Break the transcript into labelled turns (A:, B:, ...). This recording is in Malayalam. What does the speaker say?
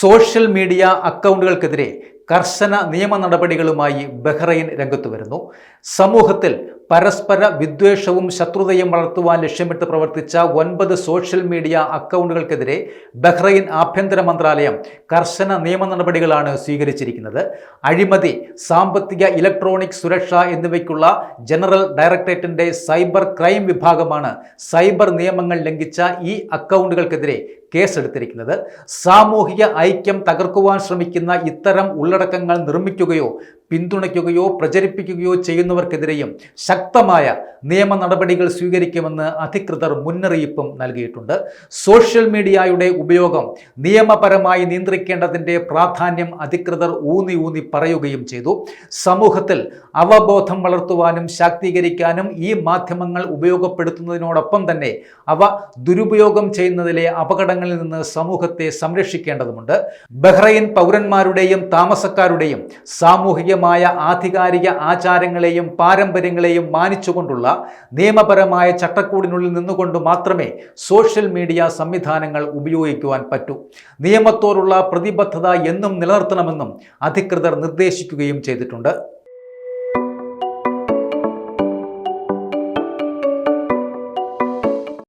A: സോഷ്യൽ മീഡിയ അക്കൗണ്ടുകൾക്കെതിരെ കർശന നിയമ നടപടികളുമായി ബഹ്റൈൻ രംഗത്തു വരുന്നു. സമൂഹത്തിൽ പരസ്പര വിദ്വേഷവും ശത്രുതയും വളർത്തുവാൻ ലക്ഷ്യമിട്ട് പ്രവർത്തിച്ച 9 സോഷ്യൽ മീഡിയ അക്കൗണ്ടുകൾക്കെതിരെ ബഹ്റൈൻ ആഭ്യന്തര മന്ത്രാലയം കർശന നിയമ നടപടികളാണ് സ്വീകരിച്ചിരിക്കുന്നത്. അഴിമതി, സാമ്പത്തിക, ഇലക്ട്രോണിക് സുരക്ഷ എന്നിവയ്ക്കുള്ള ജനറൽ ഡയറക്ടറേറ്റിന്റെ സൈബർ ക്രൈം വിഭാഗമാണ് സൈബർ നിയമങ്ങൾ ലംഘിച്ച ഈ അക്കൗണ്ടുകൾക്കെതിരെ കേസെടുത്തിരിക്കുന്നത്. സാമൂഹിക ഐക്യം തകർക്കുവാൻ ശ്രമിക്കുന്ന ഇത്തരം ഉള്ളടക്കങ്ങൾ നിർമ്മിക്കുകയോ പിന്തുണയ്ക്കുകയോ പ്രചരിപ്പിക്കുകയോ ചെയ്യുന്നവർക്കെതിരെയും ശക്തമായ നിയമ നടപടികൾ സ്വീകരിക്കുമെന്ന് അധികൃതർ മുന്നറിയിപ്പും നൽകിയിട്ടുണ്ട്. സോഷ്യൽ മീഡിയയുടെ ഉപയോഗം നിയമപരമായി നിയന്ത്രിക്കേണ്ടതിൻ്റെ പ്രാധാന്യം അധികൃതർ ഊന്നി പറയുകയും ചെയ്തു. സമൂഹത്തിൽ അവബോധം വളർത്തുവാനും ശാക്തീകരിക്കാനും ഈ മാധ്യമങ്ങൾ ഉപയോഗപ്പെടുത്തുന്നതിനോടൊപ്പം തന്നെ അവ ദുരുപയോഗം ചെയ്യുന്നതിലെ അപകടങ്ങളിൽ നിന്ന് സമൂഹത്തെ സംരക്ഷിക്കേണ്ടതുണ്ട്. ബഹ്റൈൻ പൗരന്മാരുടെയും താമസക്കാരുടെയും സാമൂഹികമായ ആധികാരിക ആചാരങ്ങളെയും പാരമ്പര്യങ്ങളെയും മാനിച്ചുകൊണ്ടുള്ള നിയമപരമായ ചട്ടക്കൂടിനുള്ളിൽ നിന്നുകൊണ്ട് മാത്രമേ സോഷ്യൽ മീഡിയ സംവിധാനങ്ങൾ ഉപയോഗിക്കുവാൻ പറ്റൂ. നിയമത്തോടുള്ള പ്രതിബദ്ധത എന്നും നിലനിർത്തണമെന്നും അധികൃതർ നിർദ്ദേശിക്കുകയും ചെയ്തിട്ടുണ്ട്.